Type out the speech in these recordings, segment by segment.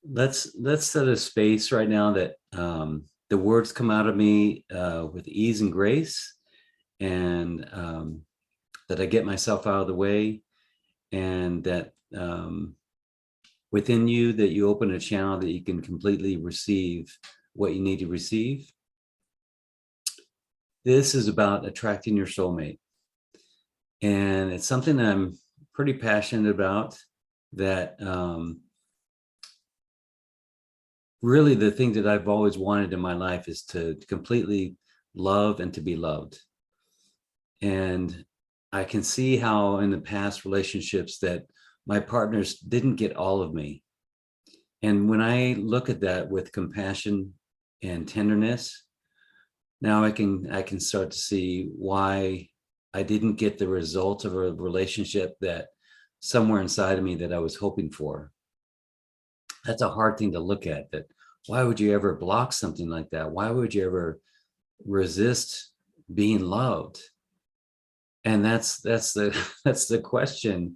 let's set a space right now that the words come out of me with ease and grace, and that I get myself out of the way, and that within you that you open a channel that you can completely receive what you need to receive. This is about attracting your soulmate, and it's something that I'm pretty passionate about. That really the thing that I've always wanted in my life is to completely love and to be loved. And I can see how in the past relationships that my partners didn't get all of me. And when I look at that with compassion and tenderness, now I can start to see why I didn't get the result of a relationship that somewhere inside of me that I was hoping for. That's a hard thing to look at. That why would you ever block something like that? Why would you ever resist being loved? And that's the that's the question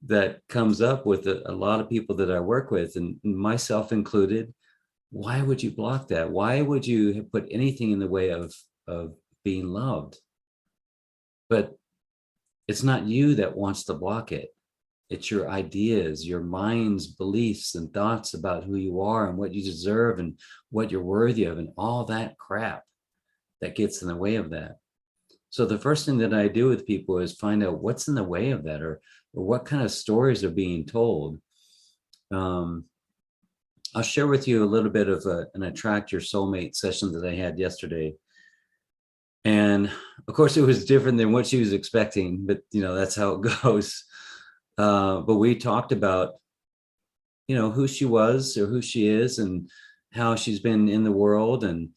that comes up with a lot of people that I work with, and myself included. Why would you block that? Why would you put anything in the way of being loved? But it's not you that wants to block it. It's your ideas, your mind's beliefs and thoughts about who you are and what you deserve and what you're worthy of, and all that crap that gets in the way of that. So the first thing that I do with people is find out what's in the way of that, or what kind of stories are being told. I'll share with you a little bit of an attract your soulmate session that I had yesterday. And of course, it was different than what she was expecting, but that's how it goes. But we talked about, who she was or who she is and how she's been in the world. And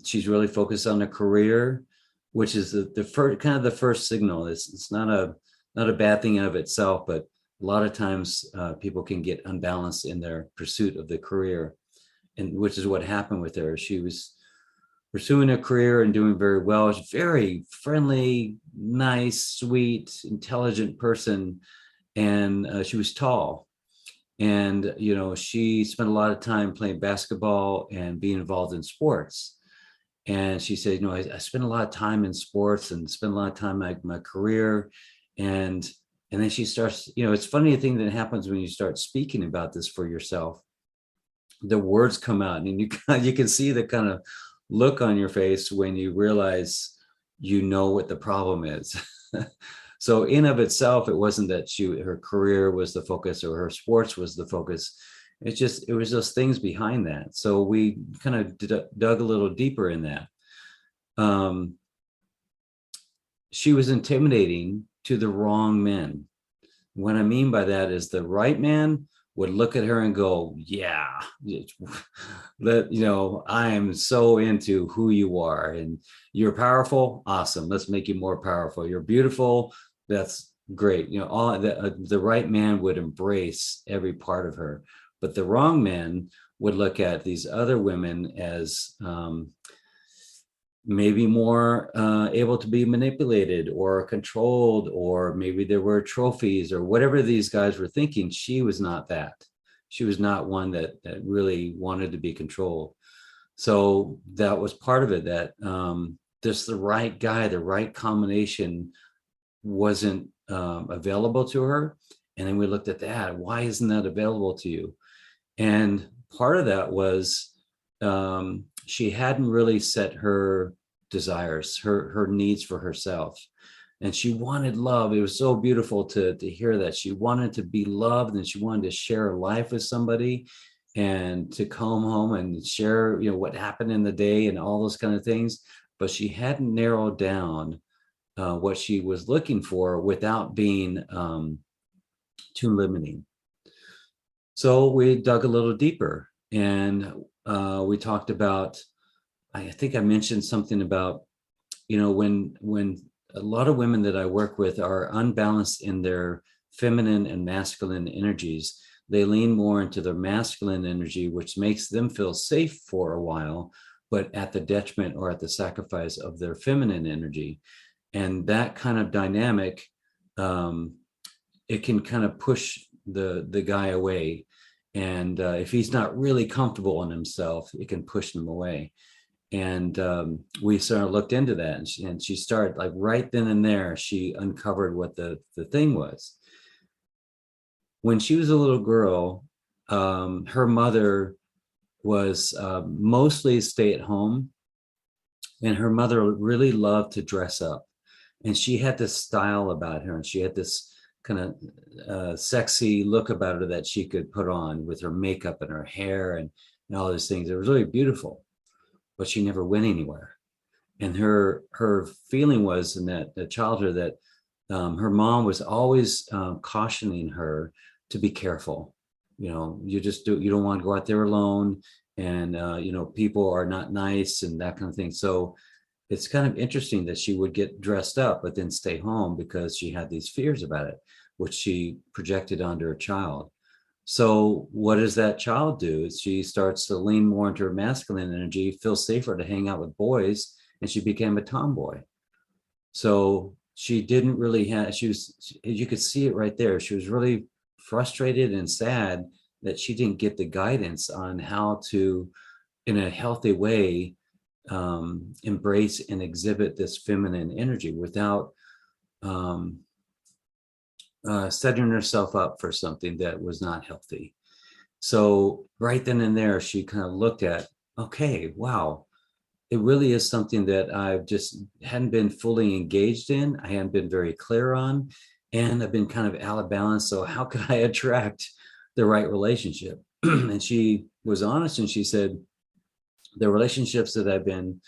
she's really focused on a career, which is the first kind of the first signal. It's not a bad thing in of itself, but a lot of times people can get unbalanced in their pursuit of the career, and which is what happened with her. She was pursuing a career and doing very well. She's a very friendly, nice, sweet, intelligent person, and she was tall. And she spent a lot of time playing basketball and being involved in sports. And she said, I spent a lot of time in sports and spent a lot of time in my career. And then she starts, it's funny thing that happens when you start speaking about this for yourself. The words come out, and you can see the kind of look on your face when you realize what the problem is. So in of itself, it wasn't that her career was the focus or her sports was the focus. It was those things behind that. So we kind of dug a little deeper in that. She was intimidating to the wrong men. What I mean by that is the right man would look at her and go, yeah, I am so into who you are, and you're powerful. Awesome. Let's make you more powerful. You're beautiful. That's great. All the right man would embrace every part of her, but the wrong man would look at these other women as maybe more able to be manipulated or controlled, or maybe there were trophies or whatever these guys were thinking. She was not that. She was not one that really wanted to be controlled. So that was part of it, that just the right guy, the right combination wasn't available to her. And then we looked at that. Why isn't that available to you? And part of that was she hadn't really set her desires, her needs for herself. And she wanted love. It was so beautiful to hear that. She wanted to be loved, and she wanted to share life with somebody, and to come home and share, what happened in the day and all those kind of things. But she hadn't narrowed down what she was looking for without being too limiting. So we dug a little deeper, and we talked about, I think I mentioned something about, when a lot of women that I work with are unbalanced in their feminine and masculine energies, they lean more into their masculine energy, which makes them feel safe for a while, but at the detriment or at the sacrifice of their feminine energy. And that kind of dynamic, it can kind of push the guy away. And if he's not really comfortable in himself, it can push him away. And we sort of looked into that, and she started, like, right then and there, she uncovered what the thing was. When she was a little girl, her mother was mostly stay at home, and her mother really loved to dress up, and she had this style about her, and she had this kind of sexy look about her that she could put on with her makeup and her hair and all those things. It was really beautiful, but she never went anywhere. And her feeling was in that the childhood that her mom was always cautioning her to be careful. You don't want to go out there alone, and people are not nice and that kind of thing. So it's kind of interesting that she would get dressed up but then stay home because she had these fears about it, which she projected onto her child. So what does that child do? She starts to lean more into her masculine energy, feel safer to hang out with boys, and she became a tomboy. So she didn't really have, you could see it right there. She was really frustrated and sad that she didn't get the guidance on how to, in a healthy way, embrace and exhibit this feminine energy without setting herself up for something that was not healthy. So right then and there, she kind of looked at, okay, wow, it really is something that I've just hadn't been fully engaged in. I hadn't been very clear on, and I've been kind of out of balance. So how could I attract the right relationship? And she was honest, and she said, the relationships that I've been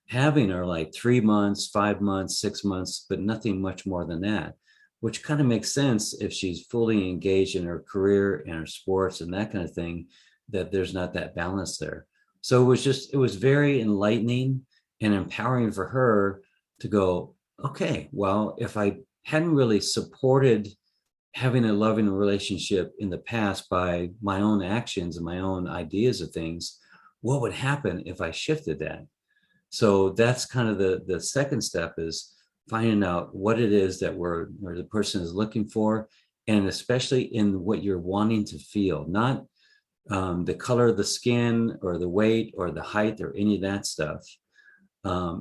having are like 3 months, 5 months, 6 months, but nothing much more than that, which kind of makes sense if she's fully engaged in her career and her sports and that kind of thing, that there's not that balance there. So it was very enlightening and empowering for her to go, okay, well, if I hadn't really supported having a loving relationship in the past by my own actions and my own ideas of things, what would happen if I shifted that? So that's kind of the second step, is finding out what it is that or the person is looking for, and especially in what you're wanting to feel, not the color of the skin or the weight or the height or any of that stuff.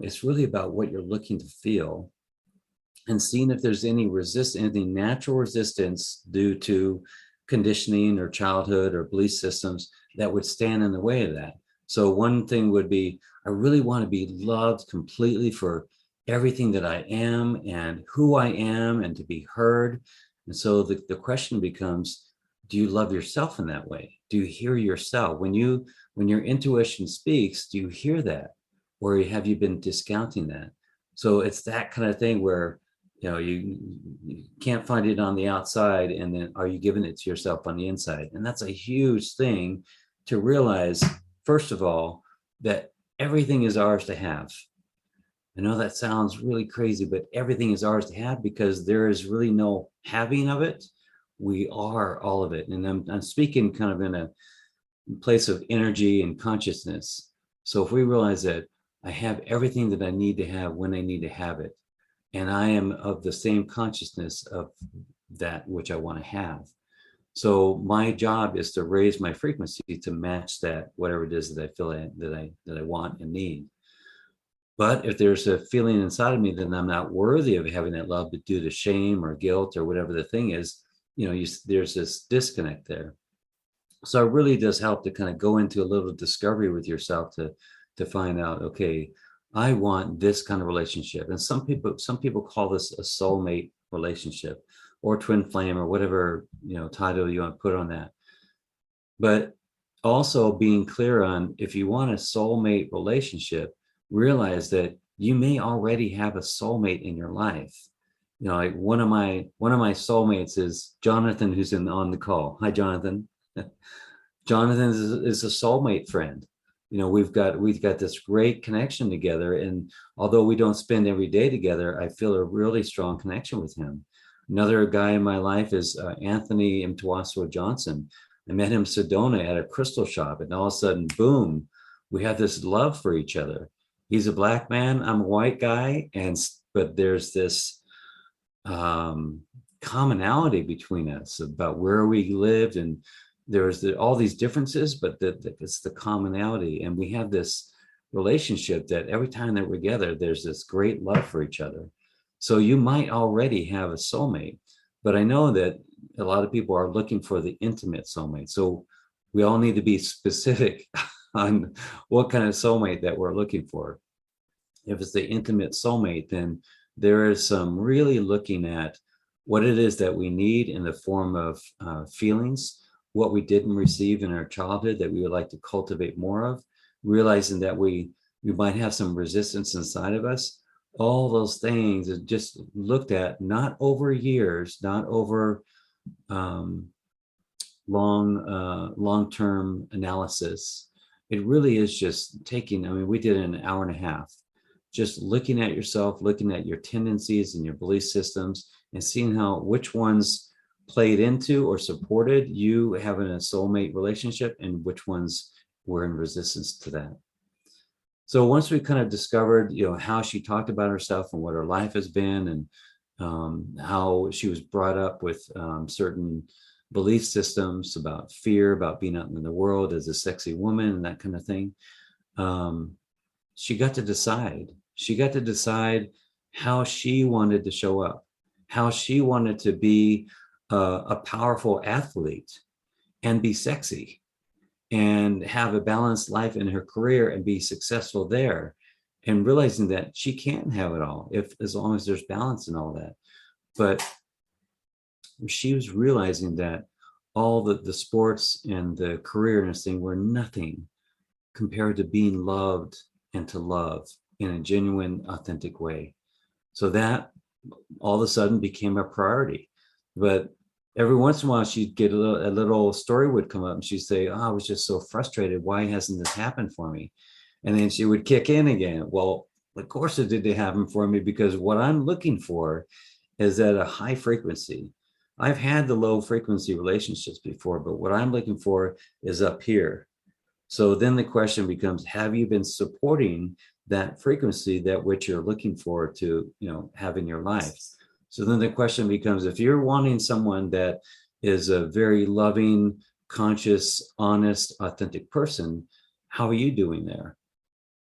It's really about what you're looking to feel, and seeing if there's any natural resistance due to conditioning or childhood or belief systems that would stand in the way of that. So one thing would be, I really want to be loved completely for everything that I am and who I am, and to be heard. And so the question becomes, do you love yourself in that way? Do you hear yourself? When your intuition speaks, do you hear that? Or have you been discounting that? So it's that kind of thing where, you can't find it on the outside, and then are you giving it to yourself on the inside? And that's a huge thing to realize, first of all, that everything is ours to have. I know that sounds really crazy, but everything is ours to have, because there is really no having of it. We are all of it. And I'm speaking kind of in a place of energy and consciousness. So if we realize that I have everything that I need to have when I need to have it, and I am of the same consciousness of that which I want to have. So my job is to raise my frequency to match that, whatever it is that I feel that I want and need. But if there's a feeling inside of me that I'm not worthy of having that love due to shame or guilt or whatever the thing is, there's this disconnect there. So it really does help to kind of go into a little discovery with yourself to find out, okay, I want this kind of relationship. And some people call this a soulmate relationship, or twin flame, or whatever title you want to put on that. But also being clear on, if you want a soulmate relationship, realize that you may already have a soulmate in your life. Like one of my soulmates is Jonathan, who's on the call. Hi, Jonathan. Jonathan is a soulmate friend. We've got this great connection together, and although we don't spend every day together, I feel a really strong connection with him. Another guy in my life is Anthony Mtwaso Johnson. I met him in Sedona at a crystal shop, and all of a sudden, boom, we have this love for each other. He's a black man, I'm a white guy, but there's this commonality between us about where we lived and all these differences, but it's the commonality. And we have this relationship that every time that we're together, there's this great love for each other. So you might already have a soulmate, but I know that a lot of people are looking for the intimate soulmate. So we all need to be specific on what kind of soulmate that we're looking for. If it's the intimate soulmate, then there is some really looking at what it is that we need in the form of feelings, what we didn't receive in our childhood that we would like to cultivate more of, realizing that we might have some resistance inside of us. All those things are just looked at, not over years, not over long-term analysis. It really is just taking, I mean, we did an hour and a half, just looking at yourself, looking at your tendencies and your belief systems, and seeing which ones played into or supported you having a soulmate relationship and which ones were in resistance to that. So once we kind of discovered, how she talked about herself and what her life has been, and how she was brought up with certain belief systems about fear, about being out in the world as a sexy woman and that kind of thing, she got to decide. She got to decide how she wanted to show up, how she wanted to be a powerful athlete and be sexy and have a balanced life in her career and be successful there, and realizing that she can have it all as long as there's balance and all that. But she was realizing that all the sports and the career and this thing were nothing compared to being loved and to love in a genuine, authentic way. So that all of a sudden became a priority. But every once in a while, she'd get a little story would come up, and she'd say, "Oh, I was just so frustrated. Why hasn't this happened for me?" And then she would kick in again. Well, of course it didn't happen for me, because what I'm looking for is at a high frequency. I've had the low frequency relationships before, but what I'm looking for is up here. So then the question becomes, have you been supporting that frequency that which you're looking for to, have in your life? So then the question becomes, if you're wanting someone that is a very loving, conscious, honest, authentic person, how are you doing there?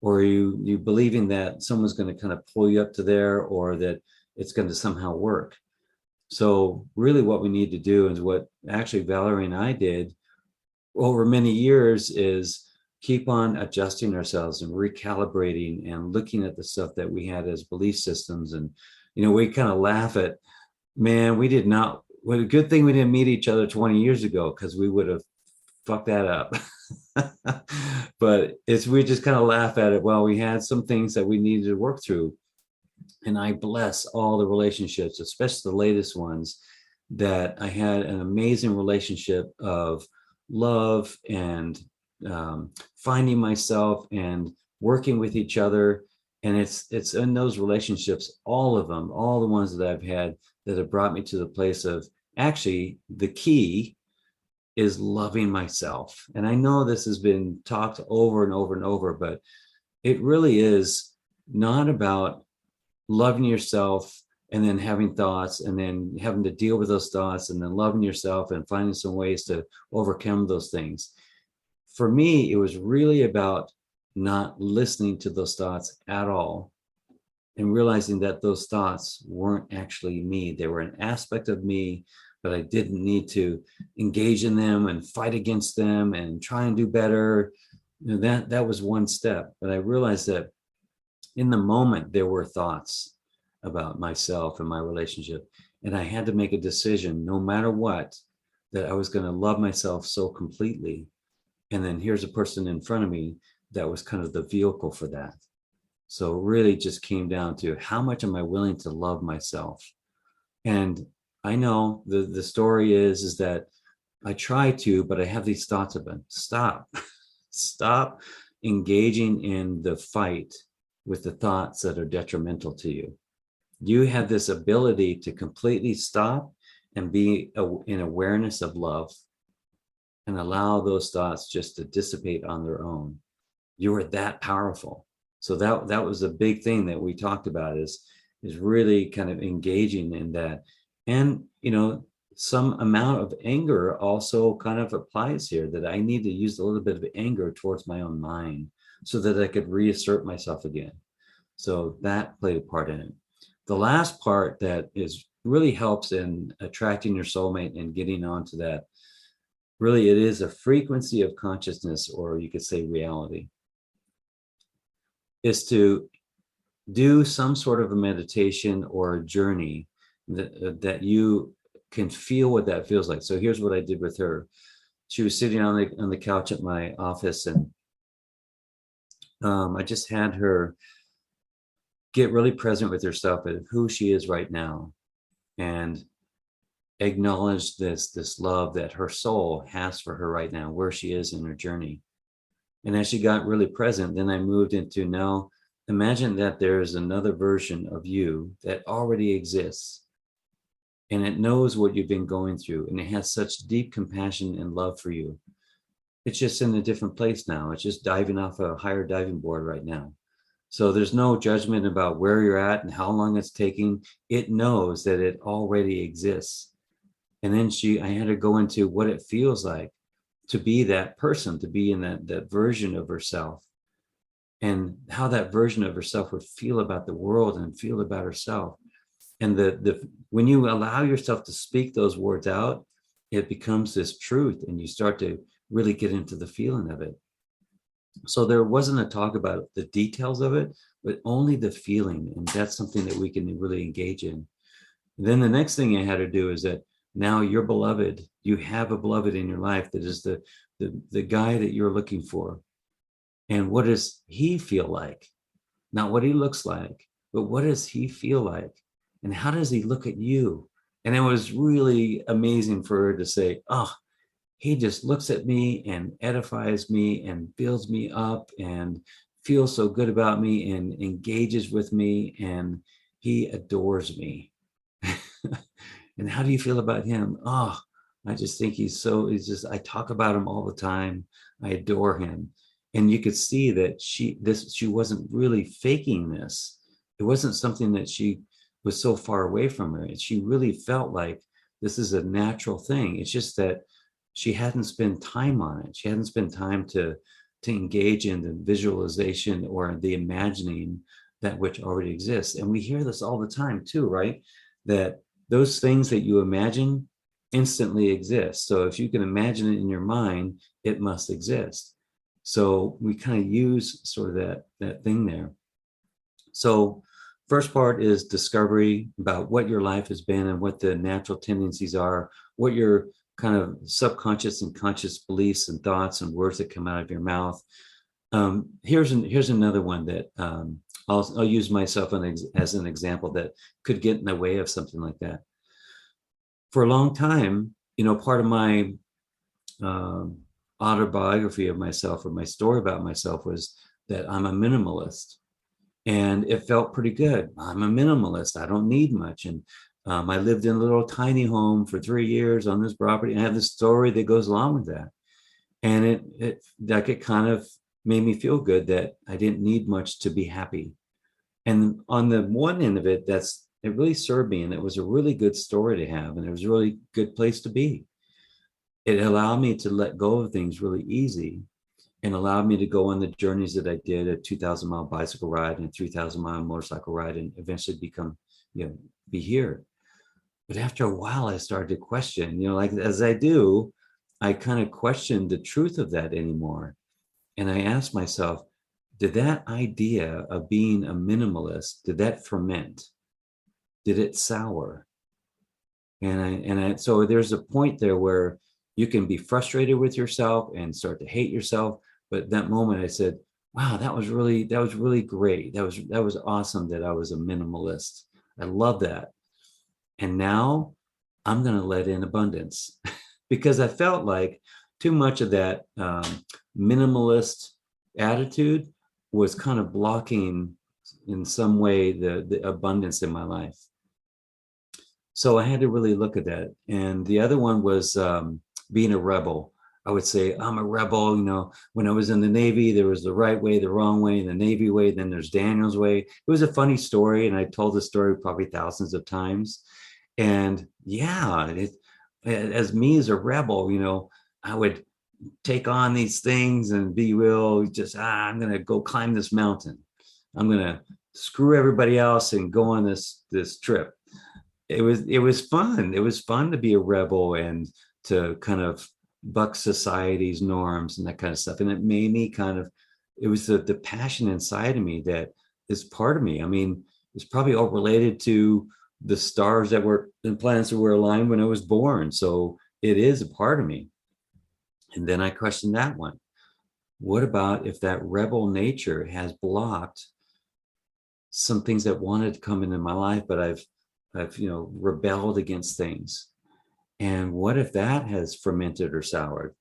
Or are you believing that someone's going to kind of pull you up to there, or that it's going to somehow work? So really what we need to do, is what actually Valerie and I did over many years, is keep on adjusting ourselves and recalibrating and looking at the stuff that we had as belief systems. And, we kind of laugh at, man, what a good thing we didn't meet each other 20 years ago, because we would have fucked that up. But we just kind of laugh at it. Well, we had some things that we needed to work through. And I bless all the relationships, especially the latest ones, that I had an amazing relationship of love and finding myself and working with each other. And it's in those relationships, all of them, all the ones that I've had, that have brought me to the place of, actually, the key is loving myself. And I know this has been talked over and over and over, but it really is not about loving yourself and then having thoughts and then having to deal with those thoughts, and then loving yourself and finding some ways to overcome those things. For me, it was really about not listening to those thoughts at all, and realizing that those thoughts weren't actually me. They were an aspect of me, but I didn't need to engage in them and fight against them and try and do better. That was one step. But I realized that in the moment, there were thoughts about myself and my relationship. And I had to make a decision, no matter what, that I was going to love myself so completely. And then here's a person in front of me that was kind of the vehicle for that. So it really just came down to, how much am I willing to love myself? And I know the story is that I try to, but I have these thoughts about, stop engaging in the fight with the thoughts that are detrimental to you. You have this ability to completely stop and be in awareness of love, and allow those thoughts just to dissipate on their own. You are that powerful. So that was a big thing that we talked about, is really kind of engaging in that. And, some amount of anger also kind of applies here, that I need to use a little bit of anger towards my own mind so that I could reassert myself again. So that played a part in it. The last part that is really helps in attracting your soulmate and getting onto that, really it is a frequency of consciousness, or you could say reality, is to do some sort of a meditation or a journey that you can feel what that feels like. So here's what I did with her. She was sitting on the couch at my office, and I just had her get really present with herself and who she is right now, and acknowledge this love that her soul has for her right now, where she is in her journey. And as she got really present, then I moved into, now imagine that there's another version of you that already exists, and it knows what you've been going through, and it has such deep compassion and love for you. It's just in a different place now. It's just diving off a higher diving board right now. So there's no judgment about where you're at and how long it's taking. It knows that it already exists. And then I had to go into what it feels like to be that person, to be in that version of herself, and how that version of herself would feel about the world and feel about herself. And when you allow yourself to speak those words out, it becomes this truth, and you start to really get into the feeling of it. So there wasn't a talk about the details of it, but only the feeling. And that's something that we can really engage in. And then the next thing I had to do is that now you're beloved. You have a beloved in your life that is the guy that you're looking for. And what does he feel like? Not what he looks like, but what does he feel like? And how does he look at you? And it was really amazing for her to say, oh, he just looks at me and edifies me and builds me up and feels so good about me and engages with me, and he adores me. And how do you feel about him? Oh, I just think I talk about him all the time. I adore him. And you could see that she wasn't really faking this. It wasn't something that she was so far away from her. She really felt like this is a natural thing. It's just that she hadn't spent time on it. She hadn't spent time to engage in the visualization or the imagining that which already exists. And we hear this all the time too, right? That those things that you imagine instantly exist. So if you can imagine it in your mind, it must exist. So we kind of use sort of that thing there. So first part is discovery about what your life has been and what the natural tendencies are, what your kind of subconscious and conscious beliefs and thoughts and words that come out of your mouth. Here's another one that I'll use myself as an example that could get in the way of something like that. For a long time, part of my autobiography of myself, or my story about myself, was that I'm a minimalist. And it felt pretty good. I'm a minimalist. I don't need much. And I lived in a little tiny home for 3 years on this property. And I have this story that goes along with that. And it kind of made me feel good that I didn't need much to be happy. And on the one end of it, it really served me. And it was a really good story to have. And it was a really good place to be. It allowed me to let go of things really easy, and allowed me to go on the journeys that I did, a 2,000-mile bicycle ride and a 3,000-mile motorcycle ride, and eventually be here. But after a while, I started to question, like as I do, I kind of questioned the truth of that anymore. And I asked myself, did that idea of being a minimalist, did that ferment? Did it sour? So there's a point there where you can be frustrated with yourself and start to hate yourself. But at that moment I said, wow, that was really great. That was awesome that I was a minimalist. I love that. And now I'm going to let in abundance because I felt like too much of that minimalist attitude was kind of blocking in some way the abundance in my life. So I had to really look at that. And the other one was being a rebel. I would say I'm a rebel. When I was in the Navy, there was the right way, the wrong way, and the Navy way. Then there's Daniel's way. It was a funny story, and I told the story probably thousands of times. And yeah, as me as a rebel, I would take on these things and be real, just, I'm going to go climb this mountain. I'm going to screw everybody else and go on this trip. It was fun. It was fun to be a rebel and to kind of buck society's norms and that kind of stuff. And it made me kind of, it was the passion inside of me that is part of me. I mean, it's probably all related to the stars that were, the planets that were aligned when I was born. So it is a part of me. And then I questioned that one. What about if that rebel nature has blocked some things that wanted to come into my life, but I've rebelled against things? And what if that has fermented or soured?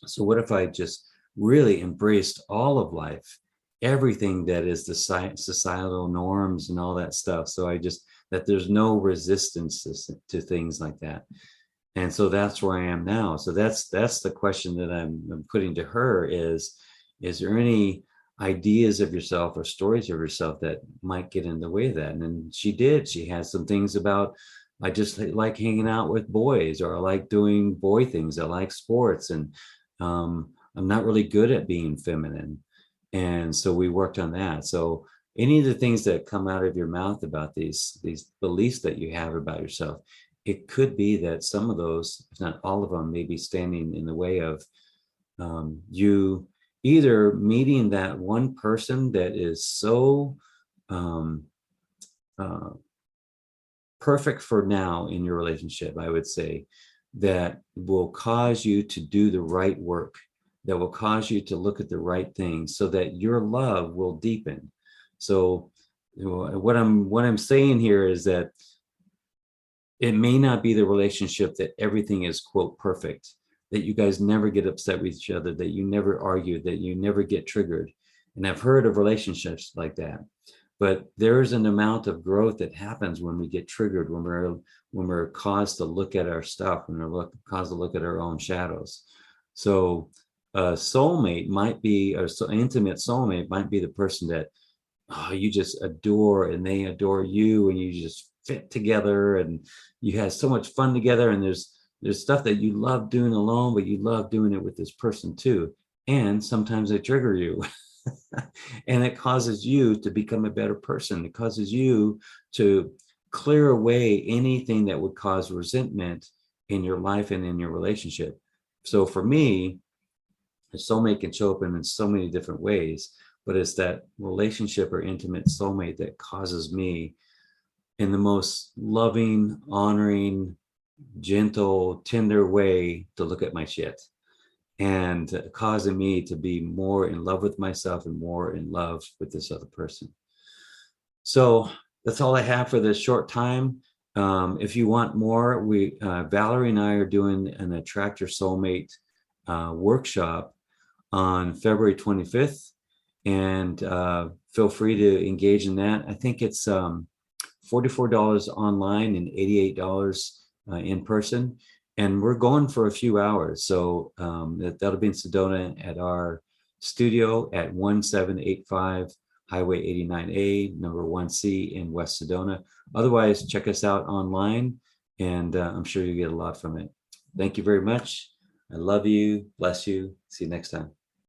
So what if I just really embraced all of life, everything that is the societal norms and all that stuff? So that there's no resistance to things like that. And so that's where I am now. So that's the question that I'm putting to her is there any ideas of yourself or stories of yourself that might get in the way of that? And then she did. She has some things about, I just like hanging out with boys, or I like doing boy things. I like sports, and I'm not really good at being feminine. And so we worked on that. So any of the things that come out of your mouth about these beliefs that you have about yourself, it could be that some of those, if not all of them, may be standing in the way of you either meeting that one person that is so perfect for now in your relationship, I would say, that will cause you to do the right work, that will cause you to look at the right things, so that your love will deepen. So what I'm saying here is that it may not be the relationship that everything is, quote, perfect, that you guys never get upset with each other, that you never argue, that you never get triggered. And I've heard of relationships like that. But there is an amount of growth that happens when we get triggered, when we're caused to look at our stuff, when we're caused to look at our own shadows. So a soulmate might be, or so intimate soulmate might be the person that you just adore, and they adore you, and you just fit together, and you have so much fun together, and there's stuff that you love doing alone, but you love doing it with this person too. And sometimes they trigger you. And it causes you to become a better person. It causes you to clear away anything that would cause resentment in your life and in your relationship. So for me, a soulmate can show up in so many different ways, but it's that relationship or intimate soulmate that causes me, in the most loving, honoring, gentle, tender way, to look at my shit, and causing me to be more in love with myself and more in love with this other person. So that's all I have for this short time. If you want more, Valerie and I are doing an Attract Your Soulmate workshop on February 25th, and feel free to engage in that. I think it's $44 online and $88 in person. And we're going for a few hours. So that'll be in Sedona at our studio at 1785 Highway 89A, number 1C in West Sedona. Otherwise, check us out online, and I'm sure you get a lot from it. Thank you very much. I love you. Bless you. See you next time.